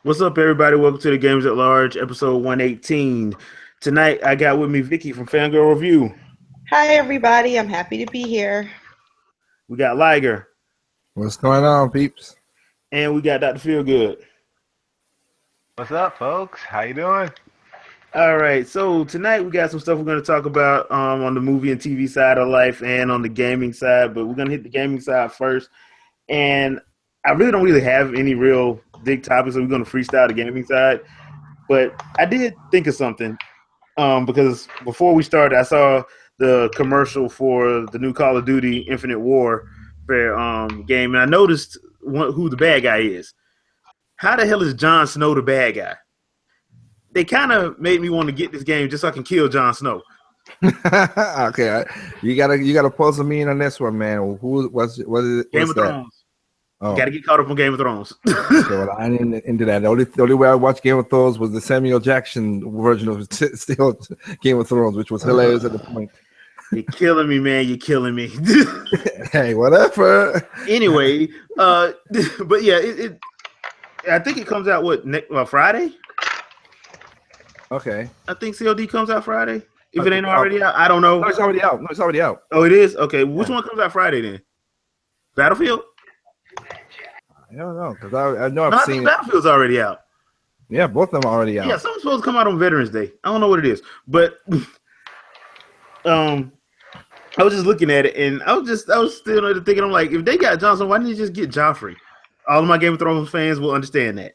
What's up, everybody? Welcome to the Games at Large, episode 118. Tonight, I got with me Vicky from Fangirl Review. Hi, everybody. I'm happy to be here. We got Liger, What's going on, peeps? and we got Dr. Feelgood. What's up, folks? How you doing? All right, so tonight we got some stuff we're going to talk about on the movie and TV side of life and on the gaming side, but we're going to hit the gaming side first. And I don't really have any real big topics, so we're going to freestyle the gaming side. But I did think of something because before we started, I saw the commercial for the new Call of Duty Infinite Warfare game, and I noticed who the bad guy is. How the hell is Jon Snow the bad guy? They kind of made me want to get this game just so I can kill Jon Snow. Okay, you gotta pull some mean on this one, man. What is it? Game of Thrones. Oh. Got to get caught up on Game of Thrones. So I didn't into that. The only way I watched Game of Thrones was the Samuel Jackson version of still Game of Thrones, which was hilarious at the point. You're killing me, man. You're killing me. Hey, whatever. Anyway, but yeah, I think it comes out Friday. Okay. I think COD comes out Friday. If it ain't already out, I don't know. No, it's already out. No, it's already out. Oh, it is? Okay. Which one comes out Friday then? Battlefield? I don't know because I know I've seen it. Battlefield's already out. Yeah, both of them are already out. Yeah, something's supposed to come out on Veterans Day. I don't know what it is, but I was just looking at it and I was still thinking, I'm like, if they got Johnson, why didn't you just get Joffrey? All of my Game of Thrones fans will understand that.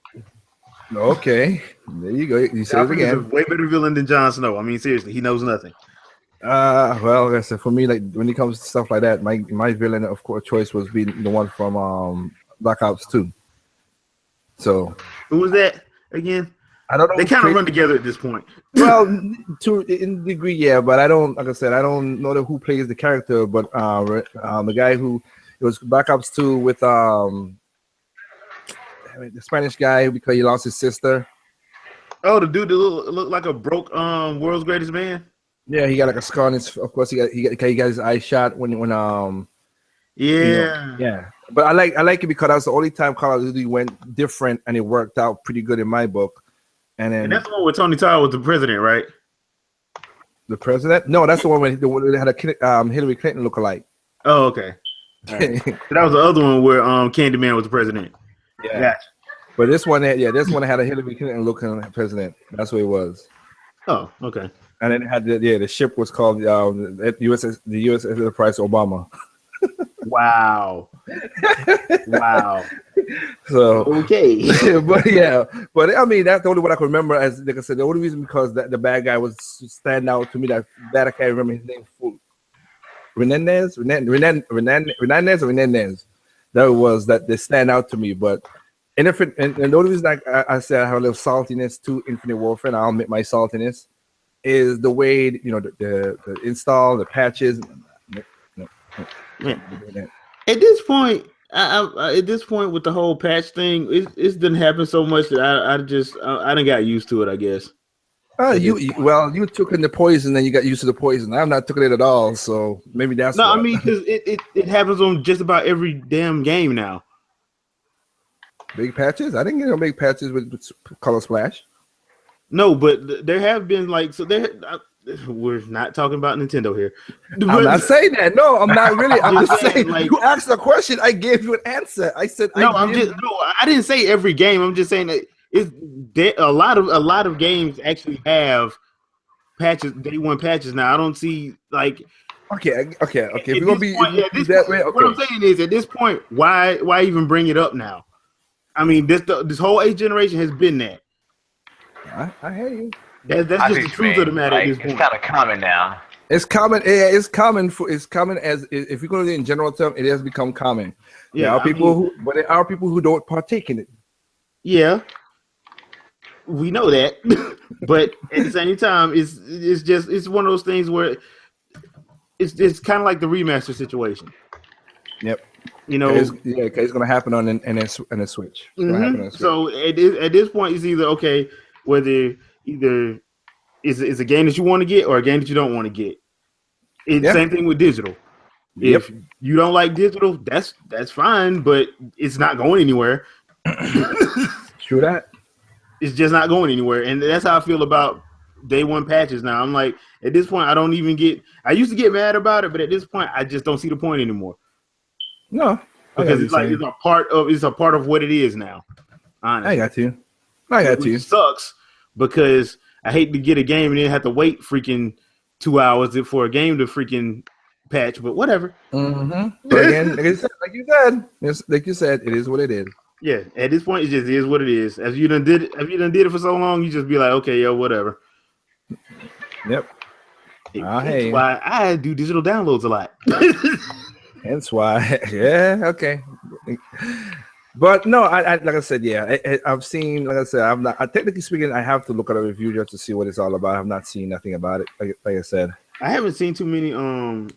Okay, there you go. You said it Joffrey is a again. way better villain than Jon Snow. I mean, seriously, he knows nothing. Well, like I said, for me, like when it comes to stuff like that, my villain of course choice was being the one from Black Ops 2. So Who was that again? I don't know. They kind of run together at this point. Well, to in degree, yeah, but I don't. Like I said, I don't know who plays the character, but the guy who it was Black Ops 2 with the Spanish guy because he lost his sister. Oh, the dude that looked like a broke world's greatest man. Yeah, he got like a scar on his. Of course, he got his eye shot when Yeah. yeah. But I like it because that was the only time Call of Duty went different and it worked out pretty good in my book. And then that's the one where Tony Todd was the president, right? the president? No, that's the one where they had a Hillary Clinton lookalike. Oh, okay. Right. So that was the other one where Candyman was the president. Yeah. Gotcha. But this one had a Hillary Clinton looking president. That's what it was. Oh, okay. And then it had the ship was called the USS Enterprise Obama. Wow. Wow. So okay. but I mean that's the only one I can remember. As like I said, the only reason because the bad guy was stand out to me that I can't remember his name. Renendez. That was that they stand out to me. But and the only reason I said I have a little saltiness to Infinite Warfare, and I'll admit my saltiness, is the way the install the patches. Yeah. At this point, at this point with the whole patch thing, it didn't happen so much that I didn't got used to it, I guess. You took in the poison and you got used to the poison. I'm not taking it at all, so maybe that's no. What. I mean, because it happens on just about every damn game now. Big patches? I didn't get no big patches with Color Splash. No, but there have been we're not talking about Nintendo here. I'm not saying that. No, I'm not really. I'm just saying. You asked a question, I gave you an answer. I said I didn't say every game. I'm just saying that a lot of games actually have patches, day one patches now. I don't see like. Okay. If you're gonna be that way, okay. What I'm saying is, at this point, why even bring it up now? I mean, this whole age generation has been that. I hear you. That's just the truth of the matter. At this point. It's kind of common now. It's common. Yeah, it's common as if you're going to in general term, it has become common. Yeah, there are people who don't partake in it. Yeah, we know that, but at the same time, it's one of those things where it's kind of like the remaster situation. Yep. It's going to happen on a Switch. Mm-hmm. So at this point, it's either okay whether either is a game that you want to get or a game that you don't want to get. Same thing with digital. If you don't like digital, that's fine, but it's not going anywhere. True that. it's just not going anywhere. And that's how I feel about day one patches now. I'm like, at this point, I don't even get. I used to get mad about it, but at this point, I just don't see the point anymore. No, because it's like it's a part of what it is now. Honestly. I got you. It sucks because I hate to get a game and then have to wait freaking 2 hours for a game to freaking patch, but whatever. Mm-hmm. But again, like you said, it is what it is. Yeah, at this point, it just is what it is. If you done did it for so long, you just be like, okay, yo, whatever. Yep. That's why I do digital downloads a lot. Hence why, yeah, okay. But no, I like I said, yeah, I've seen, like I said, I'm not. Technically speaking, I have to look at a review just to see what it's all about. I've not seen nothing about it. Like I said, I haven't seen too many.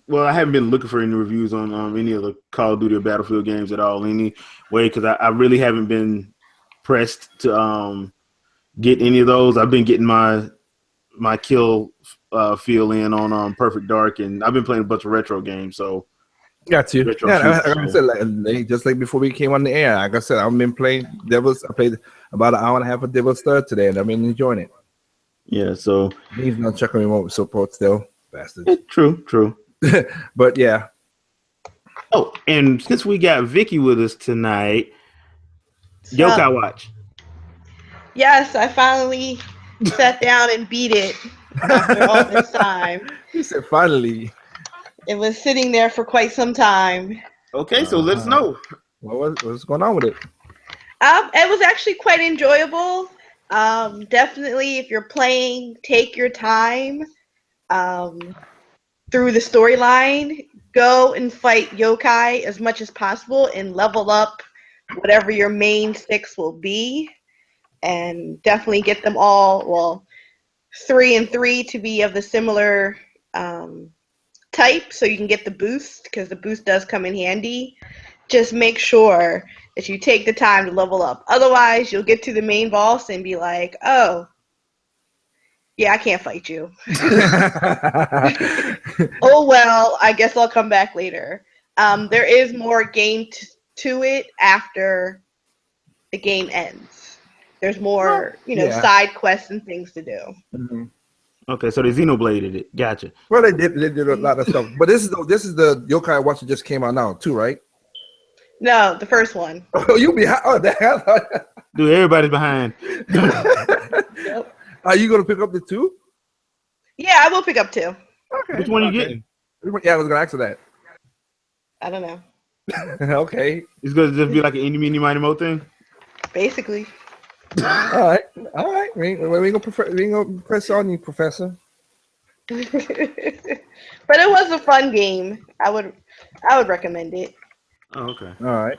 Well, I haven't been looking for any reviews on any of the Call of Duty or Battlefield games at all anyway, because I really haven't been pressed to get any of those. I've been getting my kill feel in on Perfect Dark, and I've been playing a bunch of retro games. So got you. Yeah, like I said, just like before we came on the air, like I said, I've been playing Devils. I played about an hour and a half of Devil's Third today, and I've been enjoying it. Yeah, so he's not checking remote support still. Bastard. True. But yeah. Oh, and since we got Vicky with us tonight, Yokai Watch. Yes, I finally sat down and beat it after all this time. You said finally. It was sitting there for quite some time. Okay, so let's know. What's going on with it? It was actually quite enjoyable. Definitely, if you're playing, take your time. Through the storyline, go and fight yokai as much as possible and level up whatever your main 6 will be, and definitely get them all. Well, 3 and 3 to be of the similar type, so you can get the boost, because the boost does come in handy. Just make sure that you take the time to level up. Otherwise, you'll get to the main boss and be like, oh, yeah, I can't fight you. Oh, well, I guess I'll come back later. There is more game to it after the game ends. There's more, side quests and things to do. Mm-hmm. Okay, so they Xenobladed it. Gotcha. Well, they did a lot of stuff. But this is the Yokai Watch that just came out now, too, right? No, the first one. Oh, you behind? Oh, that. Dude, everybody's behind. Yep. Are you gonna pick up the 2? Yeah, I will pick up 2. Okay. Which one are you getting? Yeah, I was gonna ask you that. I don't know. Okay. It's gonna just be like an Eeny, Meeny, Miny, Mo thing? Basically. All right. We ain't gonna press on you, Professor. But it was a fun game. I would recommend it. Oh, okay. All right.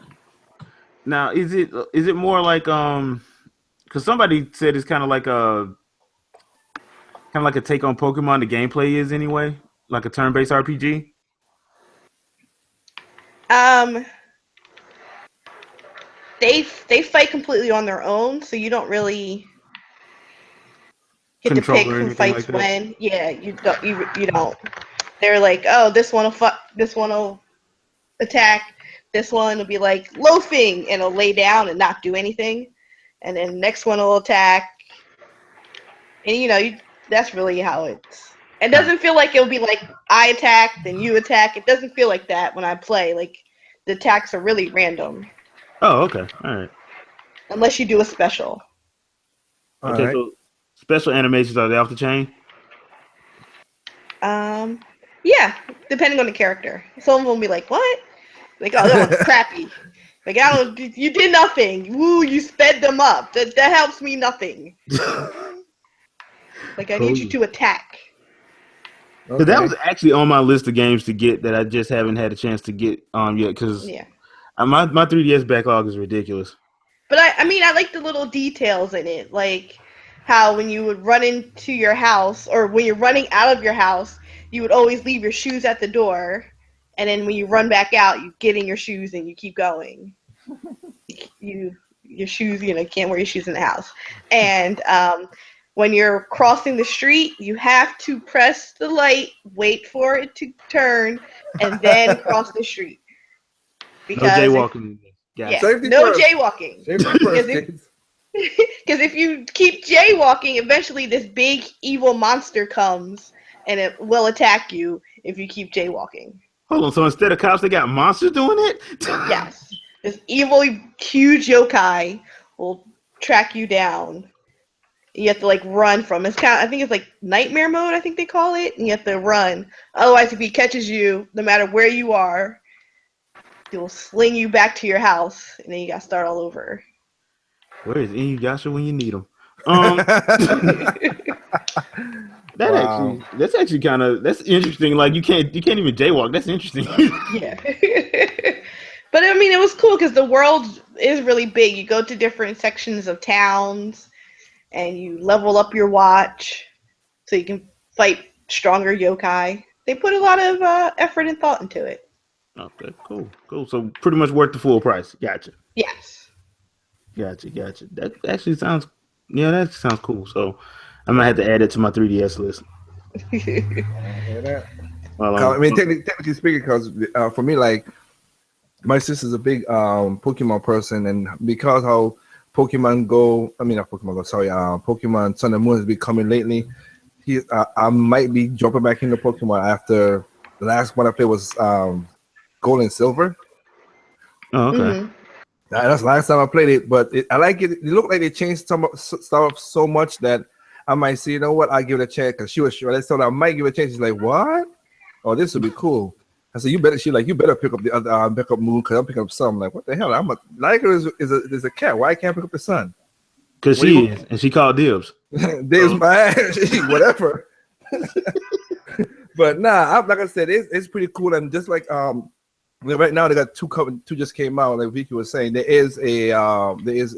Now, is it more like because somebody said it's kind of like a take on Pokemon. The gameplay is anyway, like a turn-based RPG. They fight completely on their own, so you don't really get to pick who fights like when. Yeah, you don't. They're like, oh, this one will attack. This one will be like loafing, and it'll lay down and not do anything. And then the next one will attack. And that's really how it's. It doesn't feel like it'll be like I attack, then you attack. It doesn't feel like that when I play. Like the attacks are really random. Oh, okay. All right. Unless you do a special. Okay, right. So special animations, are they off the chain? Yeah, depending on the character. Some of them will be like, what? Like, oh, that one's crappy. Like, you did nothing. Woo, you sped them up. That helps me nothing. Like, I need you to attack. Okay. That was actually on my list of games to get that I just haven't had a chance to get yet, because my 3DS backlog is ridiculous. But I like the little details in it, like how when you would run into your house, or when you're running out of your house, you would always leave your shoes at the door, and then when you run back out, you get in your shoes and you keep going. Your shoes, you can't wear your shoes in the house. And when you're crossing the street, you have to press the light, wait for it to turn, and then cross the street. Because no jaywalking. No jaywalking. Because if you keep jaywalking, eventually this big evil monster comes and it will attack you if you keep jaywalking. Hold on. So instead of cops, they got monsters doing it? Yes. This evil, huge yokai will track you down. You have to like run from. It's kind of, I think it's like nightmare mode. I think they call it. And you have to run. Otherwise, if he catches you, no matter where you are, he will sling you back to your house, and then you got to start all over. Where is Inuyasha when you need him? That's actually kind of that's interesting. Like you can't even jaywalk. That's interesting. Yeah. But I mean, it was cool because the world is really big. You go to different sections of towns, and you level up your watch so you can fight stronger yokai. They put a lot of effort and thought into it. Okay, cool. So pretty much worth the full price. Gotcha. Yes. Gotcha. That actually sounds cool. So I might have to add it to my 3DS list. Well, I mean, technically speaking, because for me, like, my sister's a big Pokemon person, and because how Pokemon Sun and Moon has been coming lately, I might be jumping back into Pokemon after the last one I played was Gold and Silver. Oh, okay. Mm-hmm. That's the last time I played it, but I like it. It looked like they changed some stuff so much that I might say, you know what, I'll give it a chance, because she was sure. I told her I might give it a chance. She's like, what? Oh, this would be cool. I said, you better pick up the other pick up Moon, because I'm picking up Sun. I'm like, what the hell? Liger is a cat. Why can't I pick up the Sun? Because she is, and she called dibs. Dibs my ass, whatever. But nah, like I said, it's pretty cool. And just like right now they got two just came out. Like Vicky was saying, there is a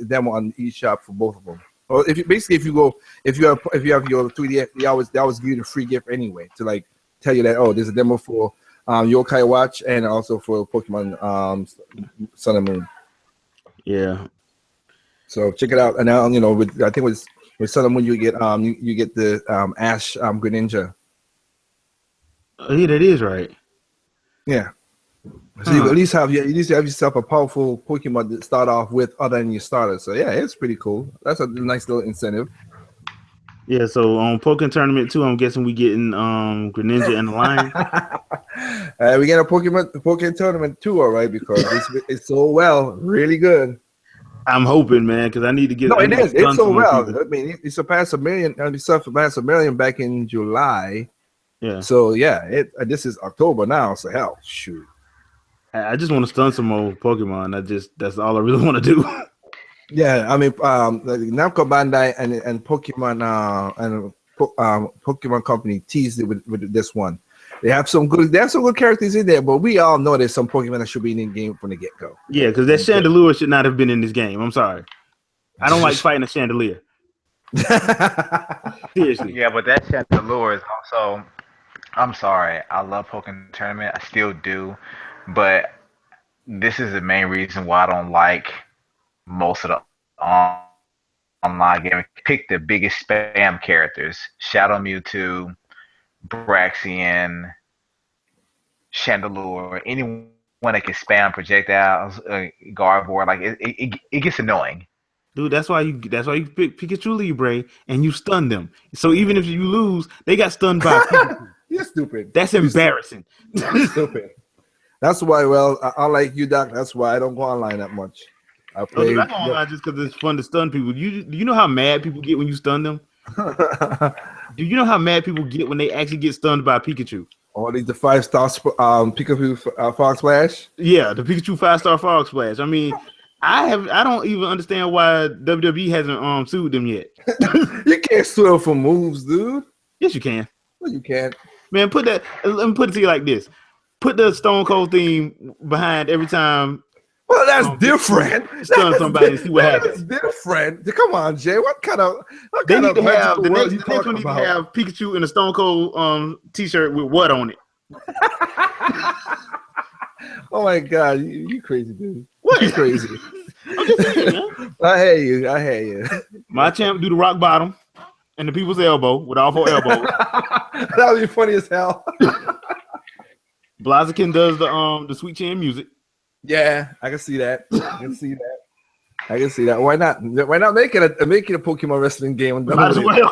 demo on eShop for both of them. Or if you have your 3DS, they always give you the free gift anyway to like tell you that, oh, there's a demo for Yokai Watch and also for Pokemon Sun and Moon. Yeah. So check it out. And now I think with Sun and Moon you get the Ash Greninja. Oh, yeah, that is right. Yeah. So you at least have yourself a powerful Pokemon to start off with other than your starter. So yeah, it's pretty cool. That's a nice little incentive. Yeah, so on Pokemon Tournament 2, I'm guessing we getting Greninja and the Lion. We get a Pokemon Tournament 2, all right, because it's so really good. I'm hoping, man, because I need to get. No, it is. It's so well. People. I mean, it surpassed 1 million. It surpassed 1 million back in July. Yeah. So yeah, this is October now. So hell, shoot. I just want to stun some more Pokemon. That's all I really want to do. Yeah, I mean, Namco Bandai and Pokemon Pokemon Company teased it with this one. They have some good characters in there, but we all know there's some Pokemon that should be in the game from the get go. Yeah, because that Chandelure should not have been in this game. I'm sorry. I don't like fighting a Chandelier. Seriously. Yeah, but that Chandelure is also. I'm sorry. I love Pokemon Tournament. I still do, but this is the main reason why I don't like most of the online games. Pick the biggest spam characters: Shadow Mewtwo, Braxian, Chandelure, anyone that can spam projectiles, Gardevoir. Like it gets annoying. Dude, that's why you pick Pikachu Libre and you stun them. So even if you lose, they got stunned by Pikachu. You're stupid. That's embarrassing. You're stupid. That's why. Well, unlike you, Doc. That's why I don't go online that much. I play. I go online just because it's fun to stun people. Do you know how mad people get when you stun them? Do you know how mad people get when they actually get stunned by Pikachu? Oh, the 5-star Pikachu Fog Splash. Yeah, the Pikachu 5-star Fog Splash. I mean, I don't even understand why WWE hasn't sued them yet. You can't sue them for moves, dude. Yes, you can. Well, you can't. Man, let me put it to you like this. Put the Stone Cold theme behind every time. Well, that's different. Stun somebody and see what happens. Different. Come on, Jay. What kind of the next one need to have Pikachu in a Stone Cold t-shirt with what on it? Oh my God, you crazy dude. What? You crazy. I'm just saying, man. I hear you. My champ do the rock bottom and the people's elbow with all 4 elbows. That would be funny as hell. Blaziken does the Sweet Chin music. Yeah, I can see that. I can see that. Why not? Why not make it a Pokemon wrestling game? Might as well.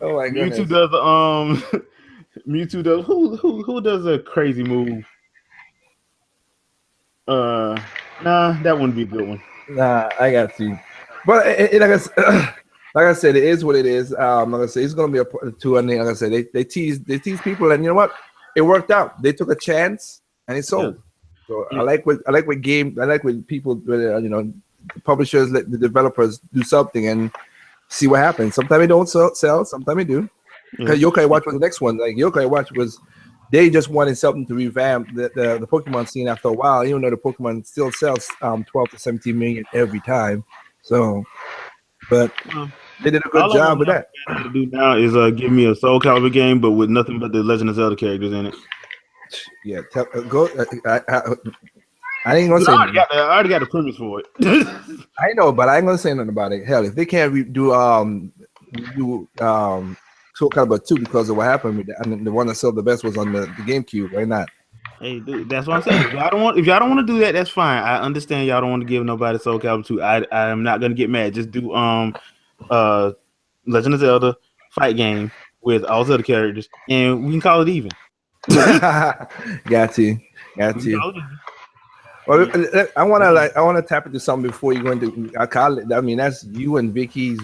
Oh my goodness. Mewtwo does Mewtwo does who does a crazy move? Nah, that wouldn't be a good one. Nah, I got you. But like I said, it is what it is. Like I said, it's gonna be a 2. And like I said, they tease people, and you know what? It worked out. They took a chance, and it sold. Yeah. So Yeah. I like when people, the publishers let the developers do something and see what happens. Sometimes they don't sell. Sometimes they do. Because Yokai Watch was the next one. Like Yokai Watch was, they just wanted something to revamp the Pokemon scene after a while. Even though the Pokemon still sells 12 to 17 million every time. So, but they did a good job with that. What to do now is give me a Soul Calibur game, but with nothing but the Legend of Zelda characters in it. Yeah, go. I ain't gonna say. I already got the premise for it. I know, but I ain't gonna say nothing about it. Hell, if they can't do Soul Calibur 2 because of what happened with that, I mean, the one that sold the best was on the GameCube. Why not? Hey, dude, that's what I'm saying. If y'all don't want to do that, that's fine. I understand y'all don't want to give nobody Soul Calibur 2. I am not gonna get mad. Just do Legend of Zelda fight game with all the other characters, and we can call it even. Got you. Well, I want to tap into something before you go into. I mean, that's you and Vicky's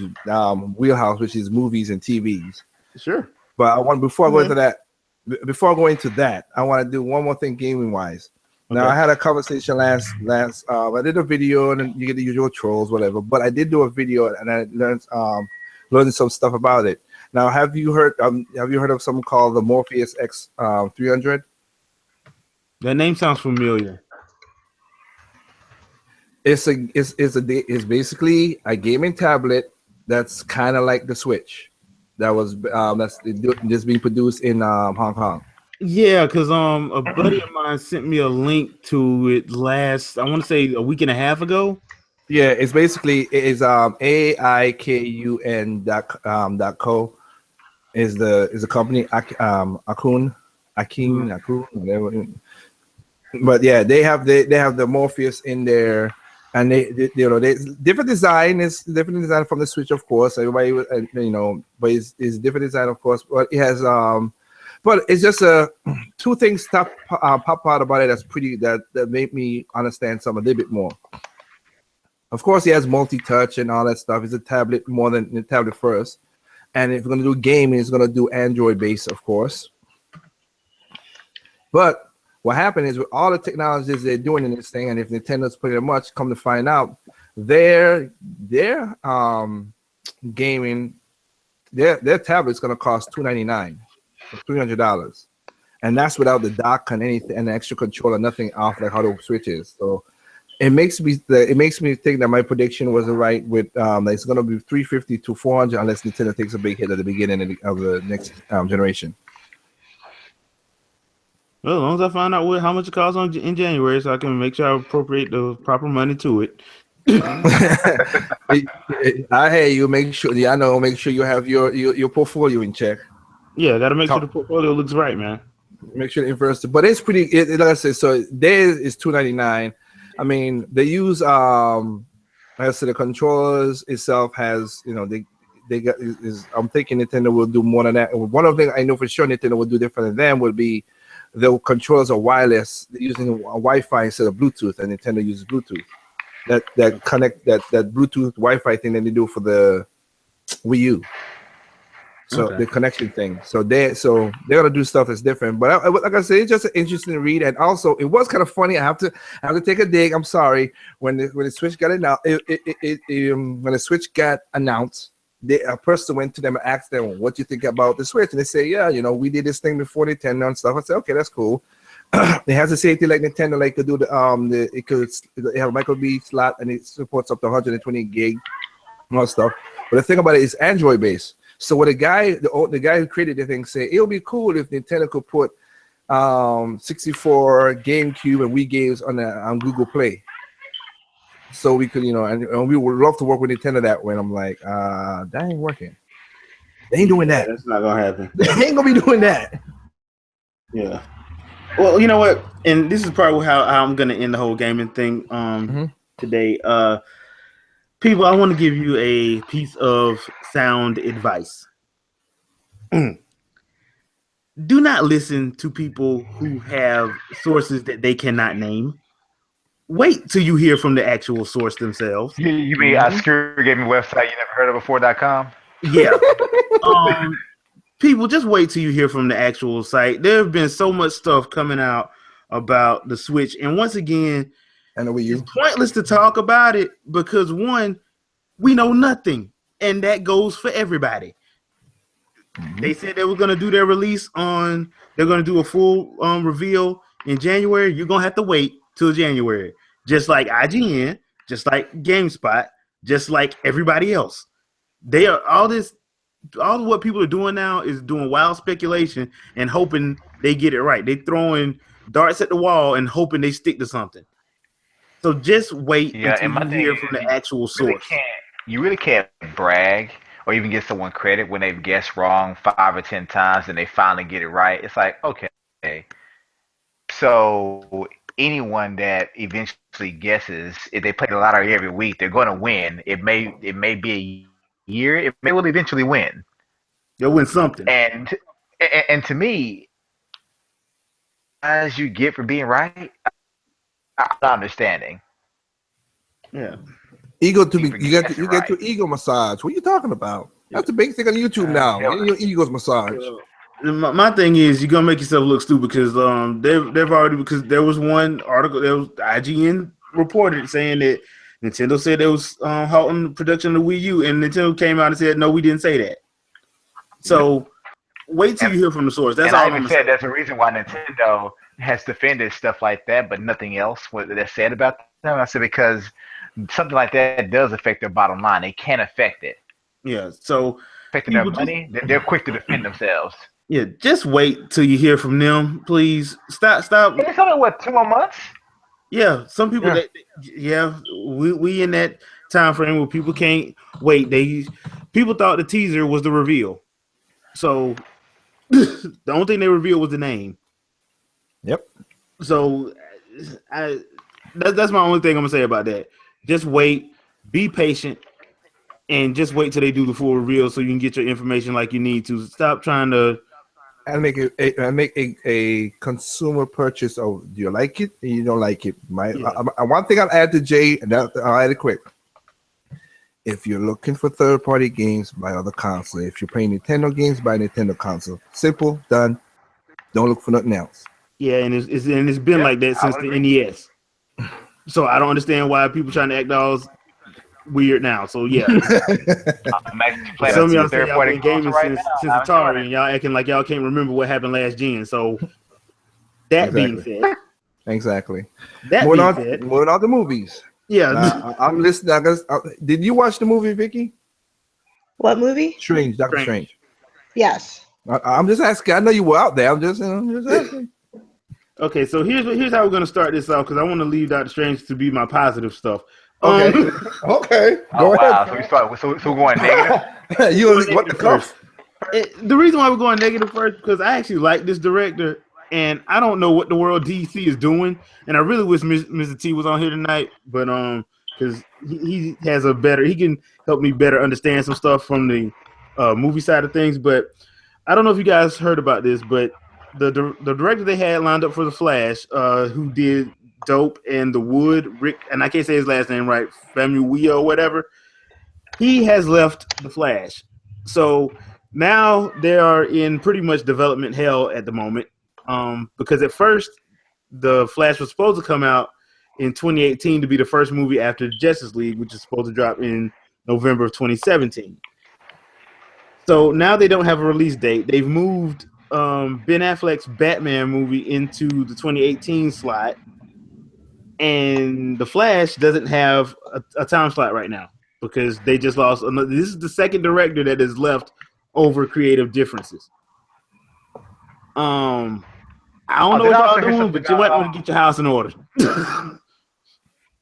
wheelhouse, which is movies and TVs. Sure. But before I go into that, I want to do one more thing gaming wise. Now, I had a conversation last. I did a video, and you get the usual trolls, whatever. But I did do a video, and I learned some stuff about it. Now, have you heard of something called the Morpheus X 300? That name sounds familiar. It's basically a gaming tablet that's kind of like the Switch. That was that's just being produced in Hong Kong. Yeah, because a buddy of mine sent me a link to it last, I want to say a week and a half ago. Yeah, it's basically AIKUN.co is the company Akun, whatever. But yeah, they have the Morpheus in there, and they different design from the Switch, of course. Everybody but it's different design, of course. But it has but it's just two things pop out about it that made me understand some a little bit more. Of course, it has multi-touch and all that stuff. It's a tablet more than the tablet first. And if we're going to do gaming, it's going to do Android-based, of course. But what happened is with all the technologies they're doing in this thing, and if Nintendo's pretty much come to find out, their gaming, their tablet's going to cost $299, $300. And that's without the dock and anything, and the extra controller, nothing off like how the Switch is. So it makes me think that my prediction was right with that it's going to be $350 to $400 unless Nintendo takes a big hit at the beginning of the next generation. Well, as long as I find out how much it costs in January, so I can make sure I appropriate the proper money to it. I hear you. Make sure you have your portfolio in check. Yeah, I got to make sure the portfolio looks right, man. Make sure the inverse, but it's pretty. Like I said, so there is $299. I mean, they use like I said, the controllers itself has they got is. I'm thinking Nintendo will do more than that. One of the things I know for sure Nintendo will do different than them would be the controllers are wireless. They're using Wi-Fi instead of Bluetooth, and Nintendo uses Bluetooth. That connect that Bluetooth Wi-Fi thing that they do for the Wii U. So the connection thing. So they're gonna do stuff that's different. But like I said, it's just an interesting read, and also it was kind of funny. I have to take a dig. I'm sorry when the Switch got announced. When the Switch got announced, a person went to them and asked them, "What do you think about the Switch?" And they say, "Yeah, we did this thing before Nintendo and stuff." I said, "Okay, that's cool." It has the safety like Nintendo, like to do it have a micro B slot and it supports up to 120 gig and all stuff. But the thing about it is Android based. So what the guy who created the thing said, it'll be cool if Nintendo could put 64 GameCube and Wii games on Google Play. So we could, and we would love to work with Nintendo that way. And I'm like, that ain't working. They ain't doing that. That's not gonna happen. They ain't gonna be doing that. Yeah. Well, you know what? And this is probably how I'm gonna end the whole gaming thing Mhm. today. People, I want to give you a piece of sound advice. Do not listen to people who have sources that they cannot name. Wait till you hear from the actual source themselves. You mean a Mhm. secure gaming website you never heard of before.com? Yeah. Um, People, just wait till you hear from the actual site. There have been so much stuff coming out about the Switch, and once again, And the Wii it's U. pointless to talk about it because one, we know nothing, and that goes for everybody. Mhm. They said they were going to do their release on. They're going to do a full reveal in January. You're going to have to wait till January, just like IGN, just like GameSpot, just like everybody else. They are all this. All of what people are doing now is doing wild speculation and hoping they get it right. They throwing darts at the wall and hoping they stick to something. So just wait Yeah, until and my you thing hear from is, the actual really source. can't you really can't brag or even give someone credit when they've guessed wrong 5 or 10 times and they finally get it right. It's like, okay, so anyone that eventually guesses, if they play the lottery every week, they're going to win. It may be a year, it may will eventually win. They'll win something. And to me, as you get for being right, I'm not understanding. Yeah. Ego to You be for you guessing get right. your ego massage. What are you talking about? Yeah. That's the big thing on YouTube now. Hell, Getting your ego's massage. My thing is you're gonna make yourself look stupid because they've already because there was one article there was IGN reported saying that Nintendo said they was halting production of the Wii U and Nintendo came out and said no we didn't say that. Yep. So wait till and you hear from the source. That's And I all I'm even gonna said say. there's a reason why Nintendo has defended stuff like that, but nothing else what they said about them. I said because something like that does affect their bottom line. It can affect it. Yeah. So Affecting their people just money, they're quick to defend themselves. yeah just wait till you hear from them. Please stop. And it's only what 2 more months. Yeah, some people Yeah. that yeah, we in that time frame where people can't wait. They people thought the teaser was the reveal. So the only thing they revealed was the name. Yep. So I that's my only thing I'm gonna say about that. Just wait, be patient, and just wait till they do the full reveal so you can get your information like you need to. Stop trying to And make a consumer purchase. Oh, do you like it? And you don't like it. yeah. One thing I'll add to Jay, and I'll add it quick. If you're looking for third-party games, buy other console. If you're playing Nintendo games, buy Nintendo console. Simple, done. Don't look for nothing else. Yeah, and it's been Yep, like that I since would the agree. NES. So I don't understand why people trying to act all weird now. So yeah, I'm actually playing some of a y'all say third y'all party been console gaming right now, since and I'm enjoying Atari, it. and y'all acting like y'all can't remember what happened last gen. So that being Exactly. said, Exactly. that Moving being on. said, Moving on to movies. yeah, I'm listening. Did you watch the movie, Vicky? What movie? Strange, Doctor Strange. Strange. Yes. I'm just asking. I know you were out there. I'm just asking. Okay, so here's how we're gonna start this off because I want to leave Doctor Strange to be my positive stuff. Okay. Um, Okay. Oh Go wow! ahead. So we start. So we're going negative. You going what the negative first. cuff? The reason why we're going negative first because I actually like this director, and I don't know what the world DC is doing, and I really wish Mr. T was on here tonight, but because he has he can help me better understand some stuff from the movie side of things. But I don't know if you guys heard about this, but the director they had lined up for the Flash, who did Dope and The Wood, Rick, and I can't say his last name right, Famuyiwa or whatever. He has left the Flash, so now they are in pretty much development hell at the moment. Because at first the Flash was supposed to come out in 2018 to be the first movie after Justice League, which is supposed to drop in November of 2017. So now they don't have a release date. They've moved Ben Affleck's Batman movie into the 2018 slot, and the Flash doesn't have a time slot right now because they just lost. This is the second director that is left over creative differences. I don't Oh, know did what I y'all also hear doing, something but you about? might want to get your house in order.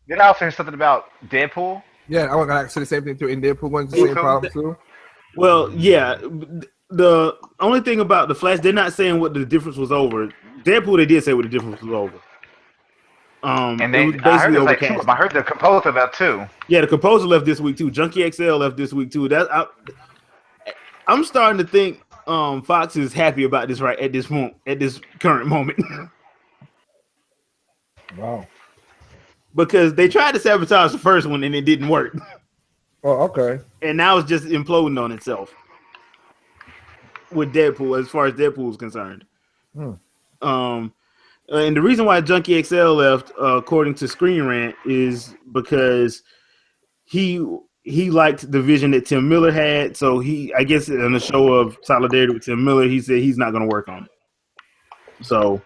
Did I also hear something about Deadpool? Yeah, I was gonna say the same thing too. In Deadpool, going to the Well, same problem too. Well, yeah. The only thing about the Flash, they're not saying what the difference was over. Deadpool, they did say what the difference was over. And it was I heard basically there's like 2 of overcast. them. I heard the composer left too. Yeah, the composer left this week too. Junkie XL left this week too. I'm starting to think Fox is happy about this right at this current moment. Wow. Because they tried to sabotage the first one and it didn't work. Oh, okay. And now it's just imploding on itself with Deadpool, as far as Deadpool is concerned. And the reason why Junkie XL left, according to Screen Rant, is because he liked the vision that Tim Miller had. So I guess in a show of solidarity with Tim Miller, he said he's not going to work on it. So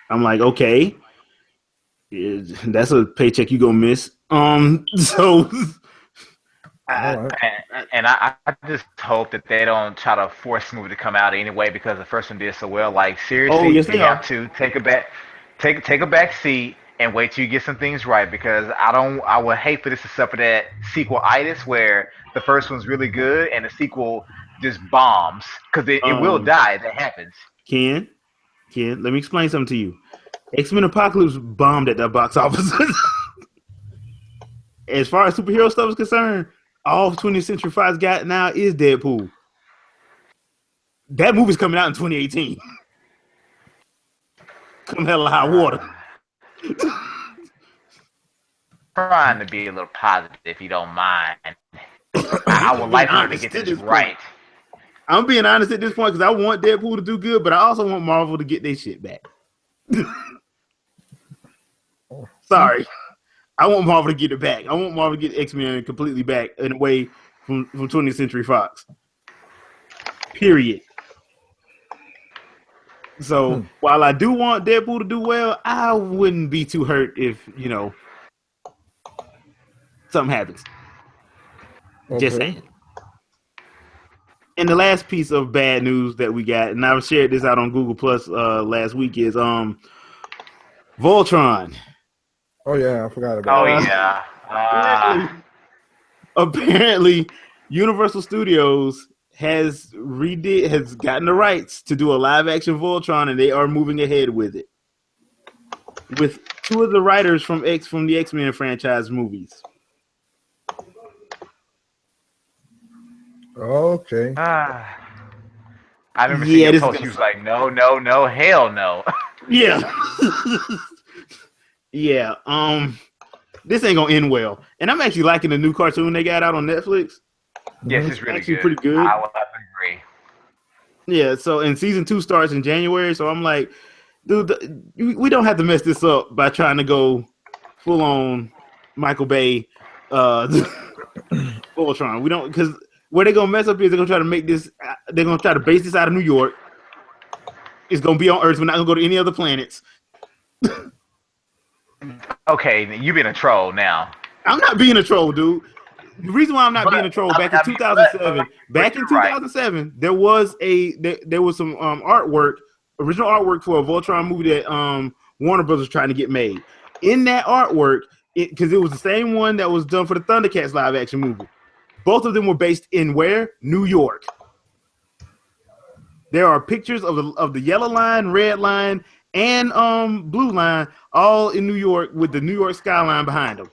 I'm like, okay, that's a paycheck you gonna miss. So. I just hope that they don't try to force the movie to come out anyway because the first one did so well. Like seriously, yes, you have to take a back seat and wait till you get some things right because I would hate for this to suffer that sequel-itis where the first one's really good and the sequel just bombs because it will die if that happens. Ken, let me explain something to you. X-Men Apocalypse bombed at that box office. As far as superhero stuff is concerned, all 20th Century Fox got now is Deadpool. That movie's coming out in 2018. Come hell or high water. Trying to be a little positive if you don't mind. I would like her to get this right. I'm being honest at this point because I want Deadpool to do good, but I also want Marvel to get their shit back. Sorry. I want Marvel to get it back. I want Marvel to get X-Men completely back in a way from 20th Century Fox. Period. So while I do want Deadpool to do well, I wouldn't be too hurt if, something happens. Okay. Just saying. And the last piece of bad news that we got, and I shared this out on Google Plus last week, is Voltron. Oh yeah, I forgot about it. Oh yeah. Apparently, Universal Studios has gotten the rights to do a live action Voltron, and they are moving ahead with it. With 2 of the writers from the X-Men franchise movies. Okay. I remember seeing a post. He was like, "No, hell no." Yeah. Yeah. This ain't gonna end well. And I'm actually liking the new cartoon they got out on Netflix. Yes, it's really actually good. Pretty good. I would agree. Yeah. So, and season 2 starts in January. So I'm like, dude, we don't have to mess this up by trying to go full on Michael Bay, Voltron. We don't, because where they're gonna mess up is they're gonna try to make this. They're gonna try to base this out of New York. It's gonna be on Earth. We're not gonna go to any other planets. Okay, you being a troll now. I'm not being a troll, dude. The reason why I'm not being a troll, back in 2007, there was some original artwork for a Voltron movie that Warner Bros. Was trying to get made. In that artwork, because it was the same one that was done for the Thundercats live action movie. Both of them were based in where? New York. There are pictures of the yellow line, red line, and blue line, all in New York with the New York skyline behind them.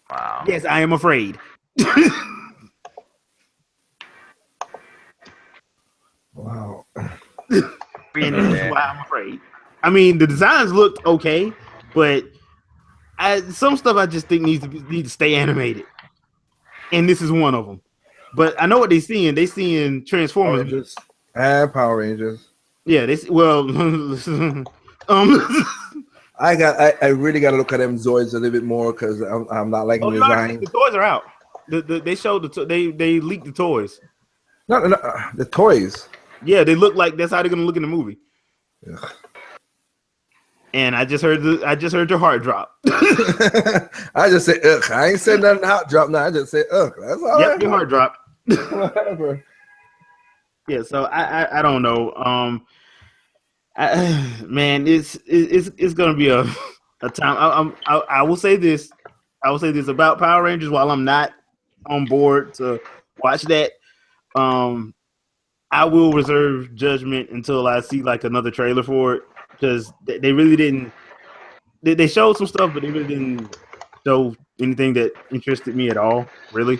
Wow. Yes, I am afraid. Wow. And that's why I'm afraid. I mean, the designs looked okay, but some stuff I just think need to stay animated. And this is one of them. But I know what they're seeing. They're seeing Transformers. And Power Rangers. Yeah, I really got to look at them Zoids a little bit more because I'm not liking the design. The toys are out. They showed they leaked the toys. No, the toys. Yeah, they look like that's how they're gonna look in the movie. Ugh. And I just heard your heart drop. I just said ugh. I ain't said nothing heart drop. No, I just said ugh. That's all. Yep, your heart dropped. Whatever. Yeah, so I don't know. Man, it's gonna be a time. I will say this. I will say this about Power Rangers. While I'm not on board to watch that, I I will reserve judgment until I see like another trailer for it because they really didn't. They showed some stuff, but they really didn't show anything that interested me at all, really.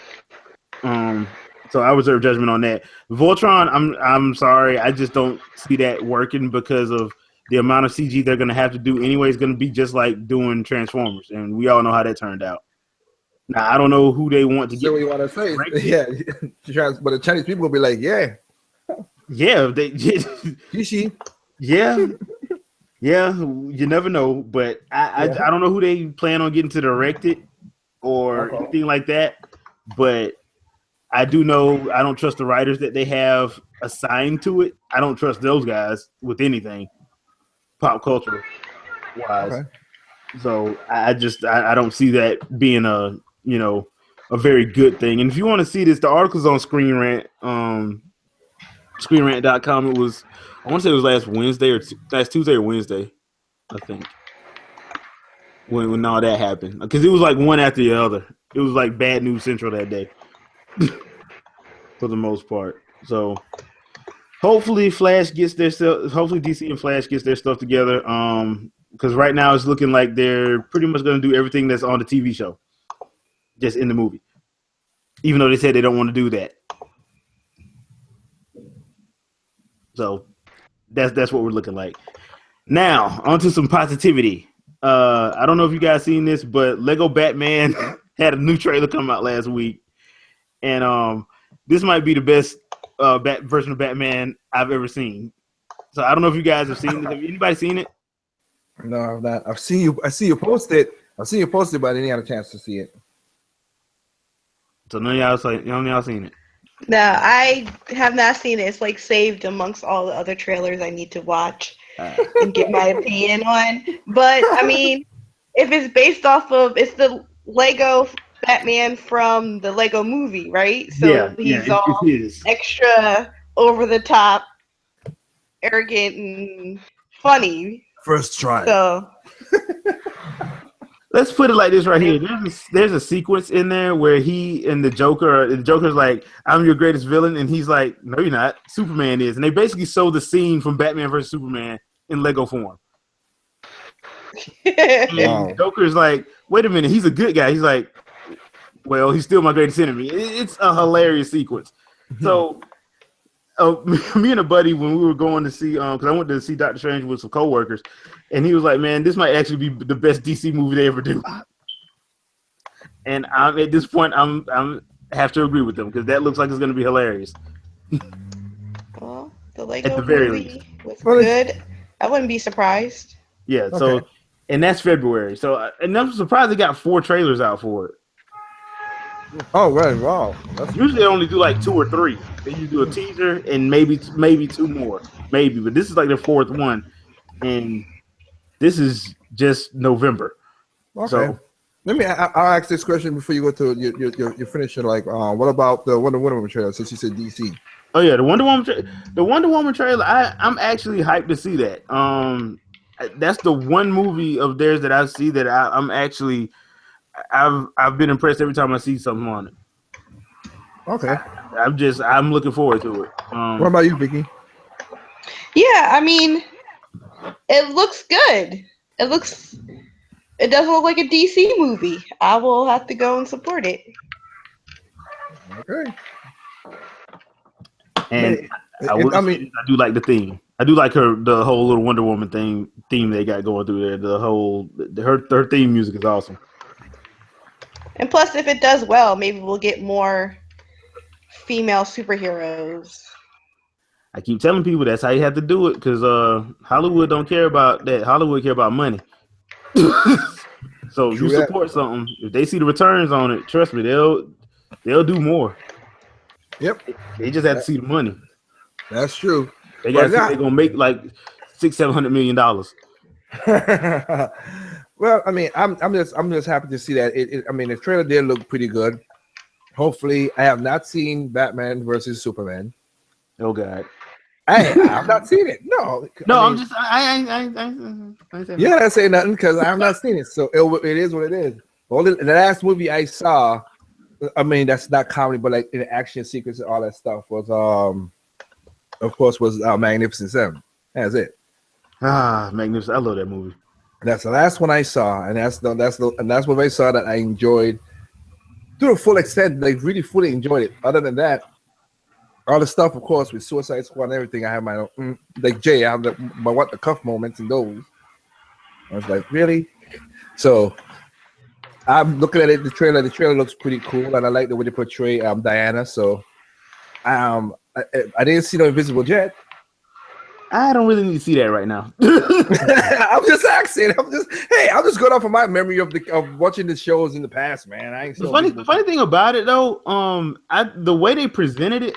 So I reserve judgment on that. Voltron, I'm sorry, I just don't see that working because of the amount of CG they're going to have to do anyway. Is going to be just like doing Transformers, and we all know how that turned out. Now I don't know who they want to get. What you want to say? Yeah, but the Chinese people will be like, yeah, they, yeah. Yeah, you never know, but I don't know who they plan on getting to direct it or anything like that. But I do know I don't trust the writers that they have assigned to it. I don't trust those guys with anything, pop culture wise. Okay. So I don't see that being a very good thing. And if you want to see this, the article's on Screen Rant, ScreenRant.com. It was. I want to say it was last Wednesday or last Tuesday or Wednesday, I think, when all that happened. Because it was like one after the other. It was like Bad News Central that day, for the most part. So hopefully hopefully DC and Flash gets their stuff together. Because right now it's looking like they're pretty much going to do everything that's on the TV show, just in the movie. Even though they said they don't want to do that. So that's what we're looking like. Now, onto some positivity. I don't know if you guys seen this, but Lego Batman had a new trailer come out last week. And this might be the best version of Batman I've ever seen. So I don't know if you guys have seen it. Have anybody seen it? No, I've not. I see you post it. I've seen you post it, but I didn't have a chance to see it. So none of y'all seen it. No, I have not seen it. It's like saved amongst all the other trailers I need to watch and give my opinion on. But I mean, if it's based off of, it's the Lego Batman from the Lego movie, right? So he's all extra over the top, arrogant, and funny. First try. So let's put it like this right here. There's a sequence in there where he and the Joker's like, I'm your greatest villain. And he's like, no, you're not. Superman is. And they basically show the scene from Batman vs. Superman in Lego form. And Joker's like, wait a minute, he's a good guy. He's like, well, he's still my greatest enemy. It's a hilarious sequence. So me and a buddy, when we were going to see, because I went to see Doctor Strange with some coworkers, and he was like, man, this might actually be the best DC movie they ever do. And at this point, I'm have to agree with them because that looks like it's going to be hilarious. Well, the Lego at the very movie least was good. I wouldn't be surprised. Yeah. Okay. So, and that's February. So, and I'm surprised they got 4 trailers out for it. Oh, right. Wow. Usually they only do like 2 or 3. They usually do a teaser and maybe 2 more, maybe. But this is like the 4th one, and this is just November. Okay. So I'll ask this question before you go to your finisher. Like, what about the Wonder Woman trailer? Since you said DC. Oh yeah, the Wonder Woman trailer. I'm actually hyped to see that. That's the one movie of theirs that I see that I've been impressed every time I see something on it. Okay. I'm looking forward to it. What about you, Vicky? Yeah, I mean, it looks good. It doesn't look like a DC movie. I will have to go and support it. Okay. And I do like the theme. I do like the whole little Wonder Woman theme they got going through there. Her theme music is awesome. And plus, if it does well, maybe we'll get more female superheroes. I keep telling people that's how you have to do it because Hollywood don't care about that. Hollywood care about money. So you support something. If they see the returns on it, trust me, they'll do more. Yep. They just have to see the money. That's true. They got they're gonna make like $600-700 million. Well, I mean, I'm just happy to see that. I mean, the trailer did look pretty good. Hopefully, I have not seen Batman versus Superman. Oh God. I've not seen it. No, I ain't saying nothing because I have not seen it. So it is what it is. The last movie I saw, I mean, that's not comedy, but like in the action sequence and all that stuff was of course, was Magnificent Seven. That's it. Magnificent! I love that movie. That's the last one I saw, and that's what I saw that I enjoyed to the full extent. Like really fully enjoyed it. Other than that, all the stuff, of course, with Suicide Squad and everything, I have my own, like Jay. I have my what the cuff moments and those. I was like, really? So I'm looking at it. The trailer looks pretty cool, and I like the way they portray Diana. So I didn't see no Invisible Jet. I don't really need to see that right now. I'm just asking. I'm just going off of my memory of watching the shows in the past, man. I ain't The funny thing about it though, the way they presented it,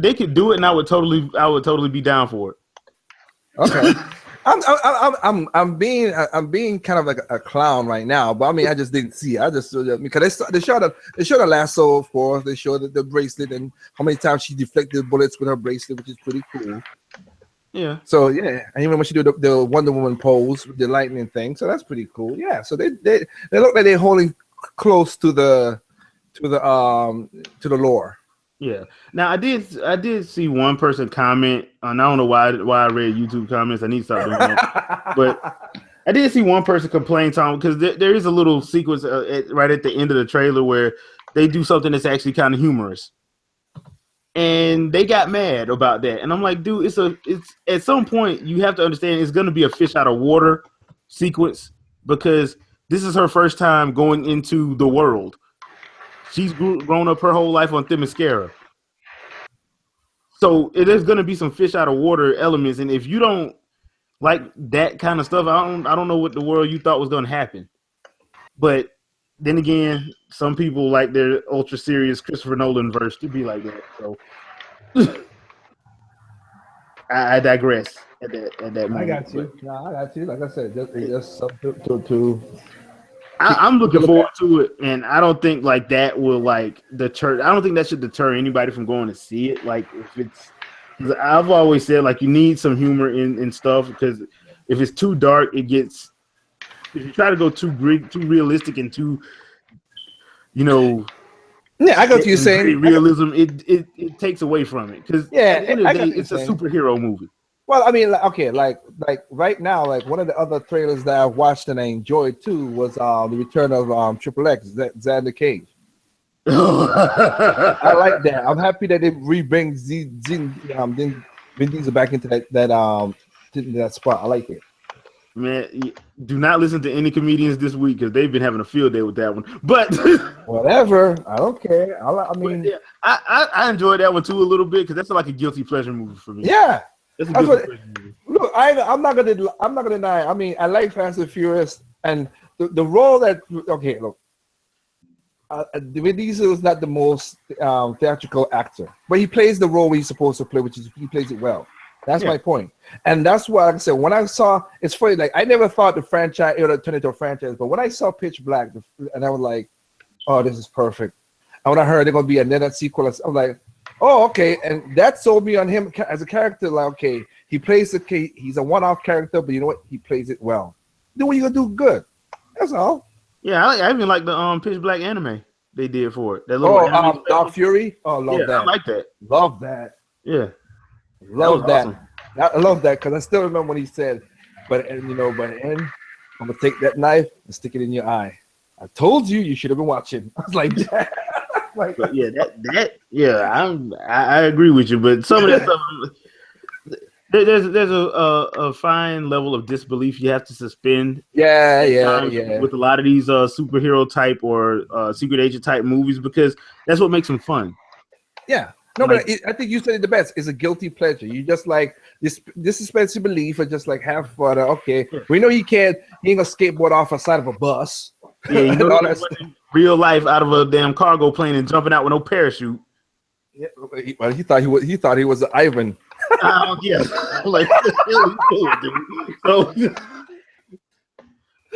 they could do it, and I would totally be down for it. Okay. I'm being kind of like a clown right now, but I mean I just didn't see it. I just because they showed the lasso, of course. They showed the bracelet and how many times she deflected bullets with her bracelet, which is pretty cool. Yeah. So yeah, and even when she do the Wonder Woman pose with the lightning thing, so that's pretty cool. Yeah. So they look like they're holding close to the lore. Yeah. Now I did see one person comment, and I don't know why I read YouTube comments. I need to stop doing that. But I did see one person complain, Tom, because there is a little sequence right at the end of the trailer where they do something that's actually kind of humorous, and they got mad about that. And I'm like, dude, it's at some point you have to understand it's going to be a fish out of water sequence because this is her first time going into the world. She's grown up her whole life on Themyscira. So there's going to be some fish out of water elements. And if you don't like that kind of stuff, I don't know what the world you thought was going to happen. But then again, some people like their ultra serious Christopher Nolan verse to be like that. So I digress at that moment. I got you. I got you. Like I said, just something to I'm looking forward to it, and I don't think like that will like deter. I don't think that should deter anybody from going to see it. Like if it's, I've always said like you need some humor in stuff because if it's too dark, it gets. If you try to go too realistic and too, yeah, I got what you're saying. Realism, it takes away from it because yeah, at the end of the day, it's a superhero movie. Well, I mean, like right now, like one of the other trailers that I watched and I enjoyed too was the return of Triple X, Xander Cage. I like that. I'm happy that they rebring Vin Diesel back into that spot. I like it. Man, do not listen to any comedians this week because they've been having a field day with that one. But whatever, I don't care. I enjoyed that one too a little bit because that's like a guilty pleasure movie for me. Yeah. Look, I'm not gonna deny. I mean, I like Fast and Furious, and the role that look, Vin Diesel is not the most theatrical actor, but he plays the role he's supposed to play, which is he plays it well. That's my point, and that's why, like I said, when I saw, it's funny. Like I never thought the franchise it would turn into a franchise, but when I saw Pitch Black, and I was like, "Oh, this is perfect." And when I heard they're gonna be another sequel, I'm like. Oh, okay, and that sold me on him as a character. Like, okay, he's a one-off character, but you know what? He plays it well. Do what you gonna do good. That's all. Yeah, I even like the Pitch Black anime they did for it. That little Dark Fury. Oh, love that. I like that. Love that. Yeah, love that. Awesome. I love that because I still remember when he said, "But I'm gonna take that knife and stick it in your eye." I told you should have been watching. I was like, that. But yeah, I agree with you, but some of that stuff there's a fine level of disbelief you have to suspend. Yeah. With a lot of these superhero type or secret agent type movies because that's what makes them fun. Yeah, no, but I think you said it the best. It's a guilty pleasure. You just like this suspension belief, or just like have fun. Okay, we know he ain't gonna skateboard off the side of a bus. Yeah, you know real life out of a damn cargo plane and jumping out with no parachute. Yeah, well, he thought he was Ivan. Yeah, like dude. So,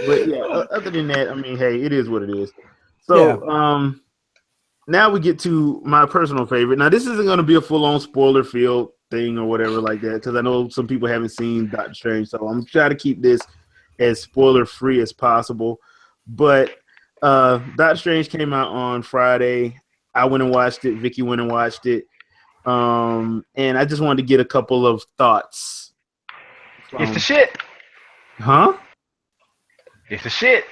but yeah, other than that, I mean, hey, it is what it is. So, now we get to my personal favorite. Now, this isn't going to be a full-on spoiler-filled thing or whatever like that because I know some people haven't seen Doctor Strange, so I'm trying to keep this as spoiler-free as possible. But Doctor Strange came out on Friday. I went and watched it. Vicky went and watched it. And I just wanted to get a couple of thoughts. It's the shit. Huh? It's the shit.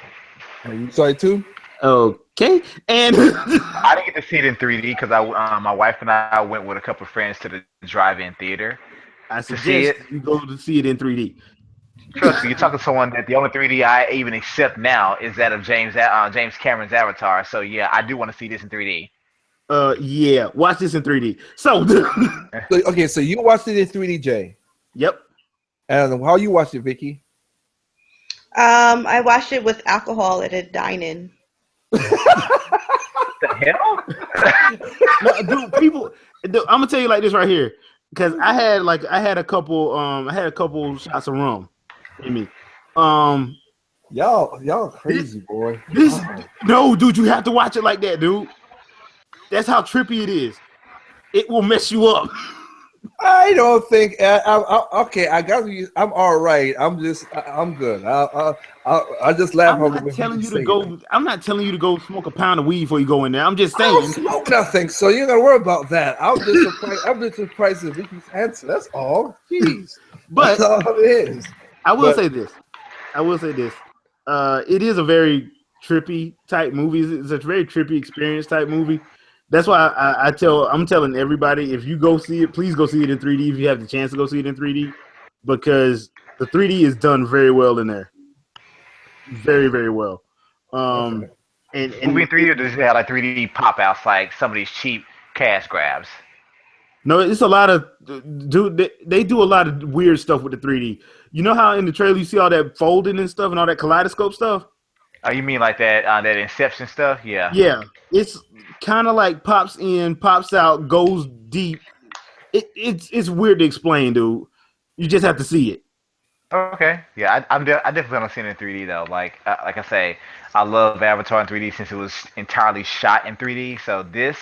You saw it too? Okay. And I didn't get to see it in 3D because my wife and I went with a couple of friends to the drive-in theater. I see suggest it. you go to see it in 3D. Trust me, you're talking to someone that the only 3D I even accept now is that of James Cameron's Avatar. So yeah, I do want to see this in 3D. Yeah, watch this in 3D. So, Okay, so you watched it in 3D, Jay. Yep. And how you watched it, Vicky? I watched it with alcohol at a dine-in. The hell? No, dude, people. Dude, I'm gonna tell you like this right here, because I had a couple shots of rum in me. Y'all crazy, boy. No, dude, you have to watch it like that, dude. That's how trippy it is. It will mess you up. I don't think. Okay, I got you. I'm all right. I'm good. I just laugh. I'm not telling you to go. I'm not telling you to go smoke a pound of weed before you go in there. I'm just saying. I don't smoke nothing, so you gotta worry about that. I'm just surprised at Vicky's answer. That's all. Jeez, but that's all it is. I will say this. It is a very trippy type movie. It's a very trippy experience type movie. That's why I'm telling everybody, if you go see it, please go see it in 3D if you have the chance to go see it in 3D, because the 3D is done very well in there. Very, very well. And movie in 3D, or does it have like 3D pop outs like some of these cheap cash grabs? No, it's a lot of they do a lot of weird stuff with the 3D. You know how in the trailer you see all that folding and stuff and all that kaleidoscope stuff? Oh, you mean like that Inception stuff? Yeah. Yeah. It's kind of like pops in, pops out, goes deep. It's weird to explain, dude. You just have to see it. Okay. Yeah, I definitely want to see it in 3D though. Like I say, I love Avatar in 3D since it was entirely shot in 3D. So this,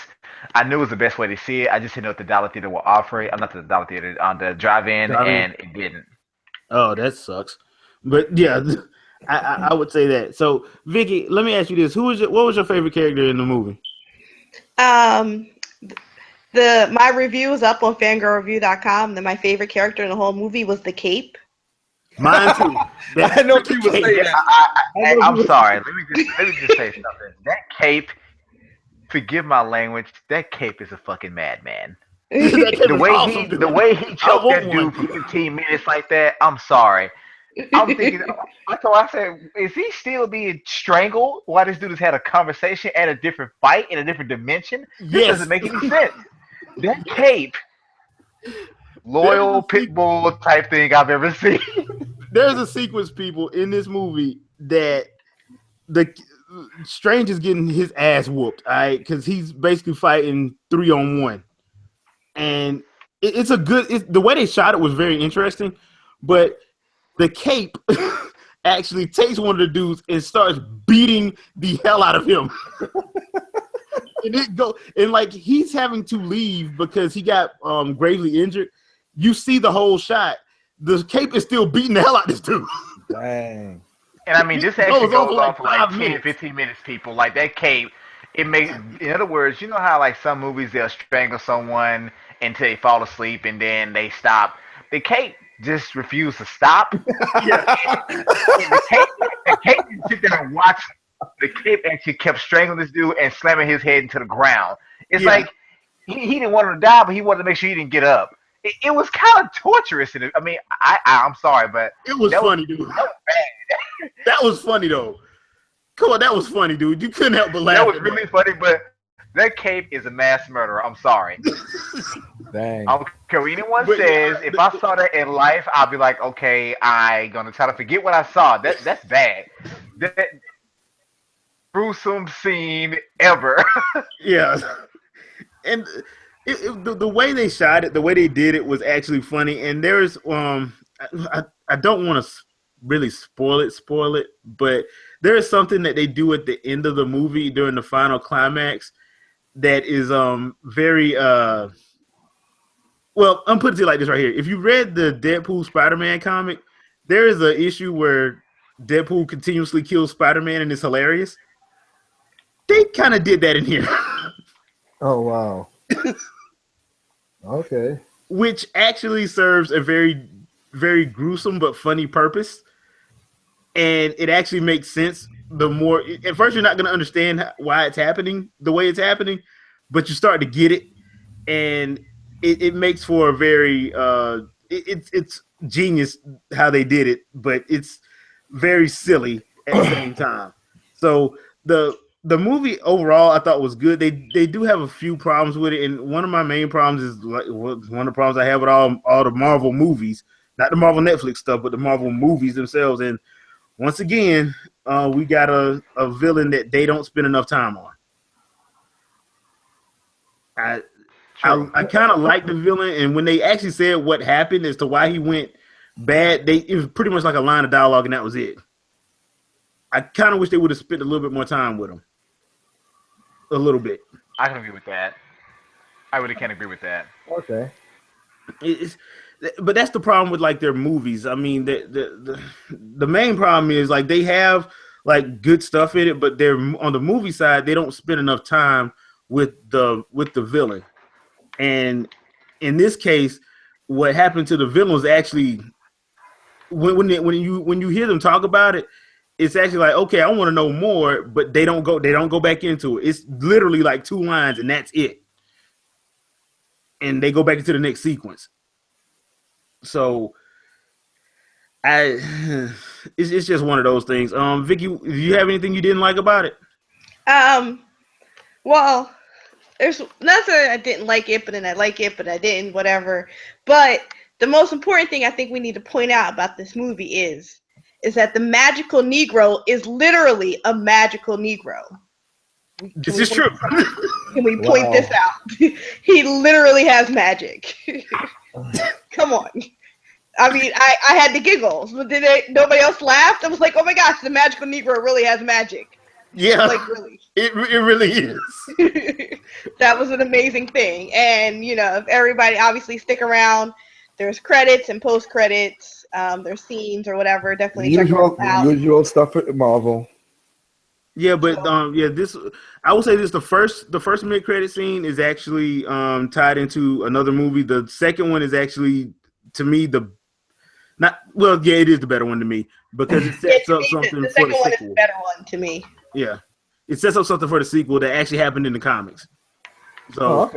I knew was the best way to see it. I just didn't know if the dollar theater will offer it. I'm not the dollar theater, on the drive-in, and it didn't. Oh, that sucks. But yeah, I would say that. So, Vicky, let me ask you this: what was your favorite character in the movie? My review is up on fangirlreview.com. Then my favorite character in the whole movie was the Cape. Mine too. I know people say that. I'm sorry. Let me just say something. That Cape, forgive my language, that Cape is a fucking madman. The way he choked that dude for 15 minutes like that, I'm sorry. I'm thinking, I said, is he still being strangled while this dude has had a conversation at a different fight in a different dimension? This doesn't make any sense. That Cape, loyal pit bull type thing I've ever seen. There's a sequence, people, in this movie that the Strange is getting his ass whooped, all right, because he's basically fighting 3-on-1. And it's a good. The way they shot it was very interesting, but the Cape actually takes one of the dudes and starts beating the hell out of him. And like he's having to leave because he got gravely injured. You see the whole shot. The Cape is still beating the hell out of this dude. Dang. And I mean, this actually goes on for like 10, 15 minutes, people. Like that Cape, it makes. In other words, you know how like some movies they'll strangle someone until they fall asleep and then they stop. The Cape just refused to stop. The Cape didn't sit there and watch. The Cape actually kept strangling this dude and slamming his head into the ground. It's like he didn't want him to die, but he wanted to make sure he didn't get up. It was kind of torturous. I mean, I'm sorry, but it was funny, dude. That was bad. That was funny though. Come on, that was funny, dude. You couldn't help but laugh. That was really funny, but that Cape is a mass murderer. I'm sorry. Dang. I don't care what anyone says. If I saw that in life, I'll be like, okay, I'm gonna try to forget what I saw. That's bad. That gruesome scene ever. Yeah, and the way they shot it, the way they did it was actually funny. And there's I don't want to really spoil it, but there is something that they do at the end of the movie during the final climax that is very well, I'm putting it like this right here. If you read the Deadpool Spider-Man comic, there is an issue where Deadpool continuously kills Spider-Man and it's hilarious. They kind of did that in here. Oh wow. Okay. which actually serves a very, very gruesome but funny purpose. And it actually makes sense. The more at first you're not going to understand why it's happening the way it's happening, but you start to get it, and it makes for a very it's genius how they did it, but it's very silly at the same time. So the movie overall I thought was good. They do have a few problems with it, and one of my main problems is like one of the problems I have with all the Marvel movies, not the Marvel Netflix stuff, but the Marvel movies themselves. And once again, we got a villain that they don't spend enough time on. I I kind of like the villain, and when they actually said what happened as to why he went bad, it was pretty much like a line of dialogue, and that was it. I kind of wish they would have spent a little bit more time with him, a little bit. I can agree with that. I really can't agree with that. Okay. It's, but that's the problem with like their movies. I mean, the main problem is like they have like good stuff in it, but they're on the movie side they don't spend enough time with the villain. And in this case, what happened to the villain was actually when you hear them talk about it, it's actually like, okay, I want to know more, but they don't go back into it. It's literally like 2 lines and that's it. And they go back into the next sequence. So it's just one of those things. Vicky, do you have anything you didn't like about it? Well, there's nothing I didn't like it, but then I like it, but I didn't, whatever. But the most important thing I think we need to point out about this movie is that the magical Negro is literally a magical Negro. This is true. Can we point this out? He literally has magic. Come on. I mean, I had the giggles, but nobody else laughed? I was like, oh my gosh, the magical Negro really has magic. Yeah, like really. It really is. That was an amazing thing. And, you know, if everybody obviously stick around, there's credits and post credits, there's scenes or whatever. Definitely check it out. Usual stuff at Marvel. Yeah, but this I will say this: the first mid credit scene is actually tied into another movie. The second one is actually, to me, it is the better one to me because it sets up something the for second the one sequel. is the better one to me. Yeah, it sets up something for the sequel that actually happened in the comics. So,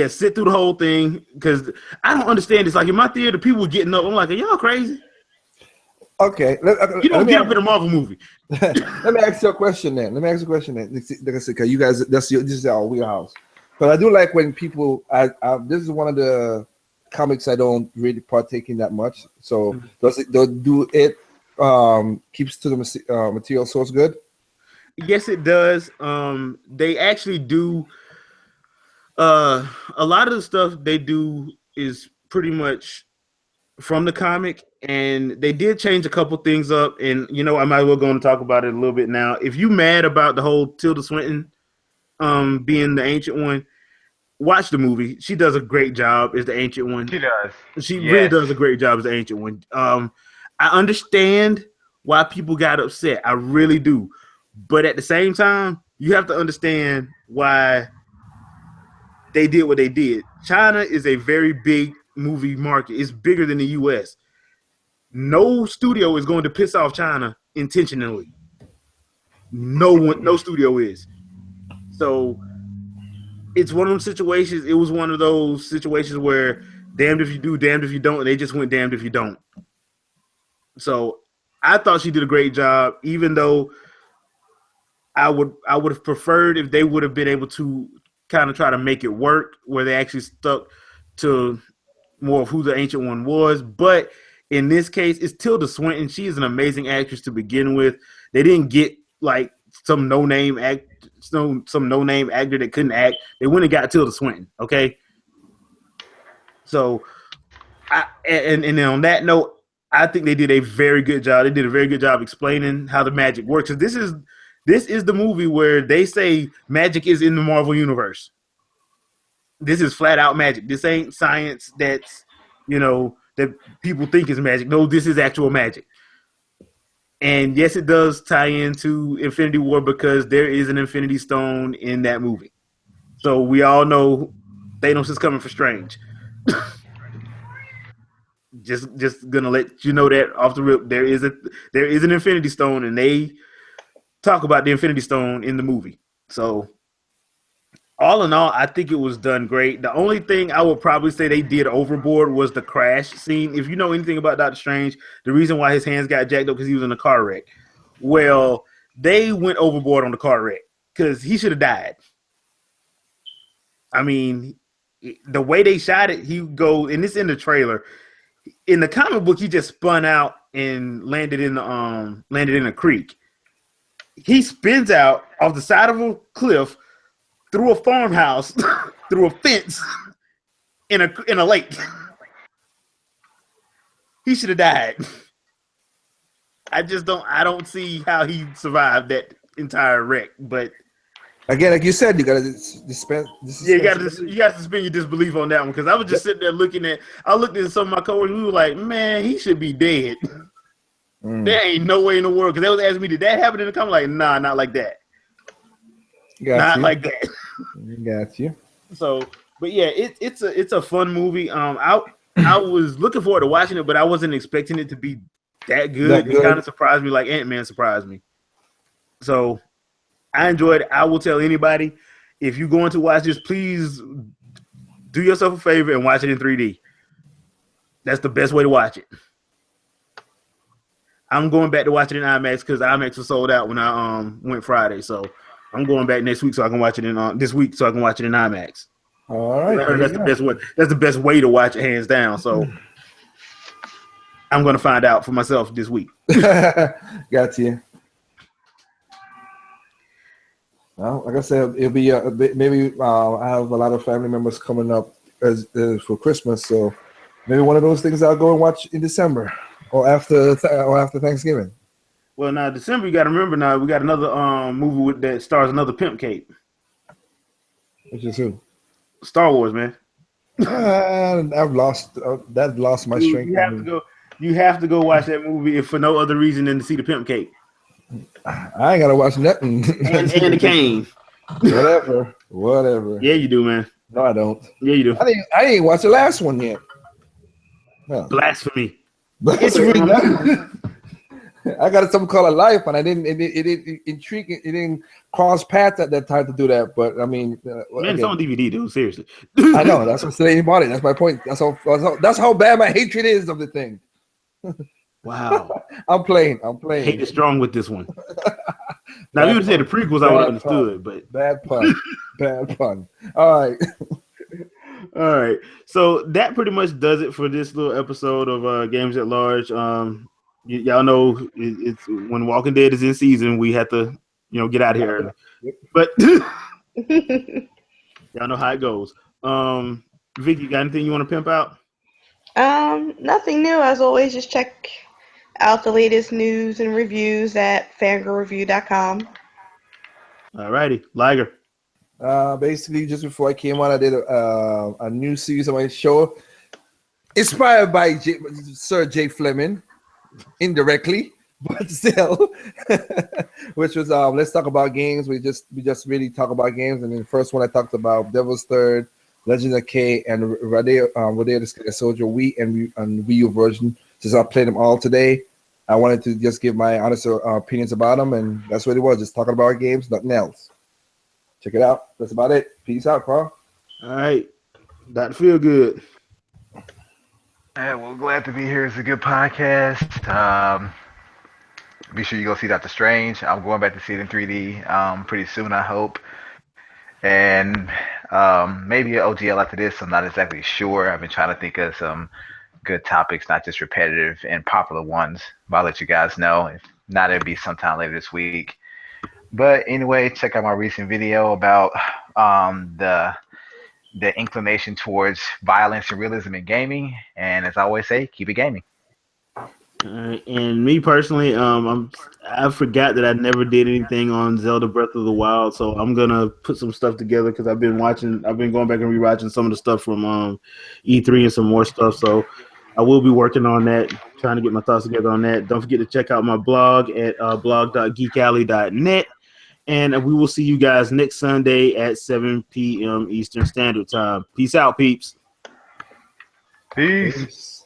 sit through the whole thing because I don't understand. It's like in my theater, people were getting up. I'm like, are y'all crazy? Okay. You don't get up in a Marvel movie. Let me ask you a question then. Like I said, because you guys, this is our wheelhouse. But I do like when people, this is one of the comics I don't really partake in that much. So keeps to the material source good? Yes, it does. They actually do. A lot of the stuff they do is pretty much from the comic, and they did change a couple things up. And I might as well go and talk about it a little bit now. If you mad about the whole Tilda Swinton being the Ancient One, watch the movie. She does a great job as the Ancient One. She does. She really does a great job as the Ancient One. I understand why people got upset. I really do. But at the same time, you have to understand why they did what they did. China is a very big movie market. It's bigger than the U.S. No studio is going to piss off China intentionally. No studio is. So it's one of those situations. It was one of those situations where damned if you do, damned if you don't, and they just went damned if you don't. So I thought she did a great job, even though I would have preferred if they would have been able to kind of try to make it work where they actually stuck to more of who the Ancient One was. But in this case, it's Tilda Swinton. She is an amazing actress to begin with. They didn't get like some no-name actor that couldn't act. They went and got Tilda Swinton, okay? So, and then on that note, I think they did a very good job. They did a very good job explaining how the magic works. This is the movie where they say magic is in the Marvel Universe. This is flat out magic. This ain't science that's, that people think is magic. No, this is actual magic. And yes, it does tie into Infinity War because there is an Infinity Stone in that movie. So we all know Thanos is coming for Strange. just gonna let you know that off the rip. There is an Infinity Stone, and they talk about the Infinity Stone in the movie. So all in all, I think it was done great. The only thing I would probably say they did overboard was the crash scene. If you know anything about Doctor Strange, the reason why his hands got jacked up because he was in a car wreck. Well, they went overboard on the car wreck because he should have died. I mean, the way they shot it, he goes, and it's in the trailer. In the comic book, he just spun out and landed in a creek. He spins out off the side of a cliff, through a farmhouse, through a fence, in a lake. He should have died. I don't see how he survived that entire wreck. But again, like you said, you gotta dispense. Yeah, you got to suspend your disbelief on that one because I was just sitting there I looked at some of my coworkers who were like, man, he should be dead. There ain't no way in the world because they was asking me, did that happen in the comic? Like, nah, not like that. Like that. Got you. So, but yeah, it's a fun movie. I was looking forward to watching it, but I wasn't expecting it to be that good. It kind of surprised me, like Ant-Man surprised me. So I enjoyed it. I will tell anybody, if you're going to watch this, please do yourself a favor and watch it in 3D. That's the best way to watch it. I'm going back to watch it in IMAX because IMAX was sold out when I went Friday. So I'm going back next week so I can watch it this week so I can watch it in IMAX. All right. That's the best way. That's the best way to watch it, hands down. So I'm going to find out for myself this week. Got you. Well, like I said, it'll be a bit, maybe I have a lot of family members coming up for Christmas, so maybe one of those things I'll go and watch in December or after Thanksgiving. Well, now December, you got to remember. Now we got another movie that stars another pimp cape. Which is who? Star Wars, man. I've lost my strength. You have to go watch that movie if for no other reason than to see the pimp cape. I ain't gotta watch nothing. and the cane. Whatever. Yeah, you do, man. No, I don't. Yeah, you do. I didn't watch the last one yet. No. Blasphemy. It's really I got something called a life, and it didn't intrigue. It didn't cross paths at that time to do that. But I mean, man, it's on DVD, dude. Seriously. I know. That's what saying about it. That's my point. That's how bad my hatred is of the thing. Wow. I'm playing. Hate is strong with this one. Now, you would say the prequels, I would have understood, but bad pun. All right. All right. So that pretty much does it for this little episode of Games at Large. Y'all know it's when Walking Dead is in season, we have to, get out of here early. But y'all know how it goes. Vic, you got anything you want to pimp out? Nothing new. As always, just check out the latest news and reviews at fangirlreview.com. All righty. Liger. Basically, just before I came on, I did a new series on my show inspired by Sir Jay Fleming, indirectly, but still, which was let's talk about games. We just really talk about games, and then the first one I talked about Devil's Third, Legend of K, and Radea the Sky Soldier Wii and Wii U version. Since I played them all today, I wanted to just give my honest opinions about them, and that's what it was. Just talking about games, nothing else. Check it out. That's about it. Peace out, Carl. All right. Dr. Feel Good. Yeah, well, glad to be here. It's a good podcast. Be sure you go see Doctor Strange. I'm going back to see it in 3D pretty soon, I hope. And maybe an OGL after this. I'm not exactly sure. I've been trying to think of some good topics, not just repetitive and popular ones. But I'll let you guys know. If not, it'll be sometime later this week. But anyway, check out my recent video about the inclination towards violence and realism in gaming. And as I always say, keep it gaming. And me personally, I forgot that I never did anything on Zelda Breath of the Wild, so I'm gonna put some stuff together because I've been going back and rewatching some of the stuff from E3 and some more stuff. So I will be working on that, trying to get my thoughts together on that. Don't forget to check out my blog at blog.geekalley.net. And we will see you guys next Sunday at 7 p.m. Eastern Standard Time. Peace out, peeps. Peace. Peace.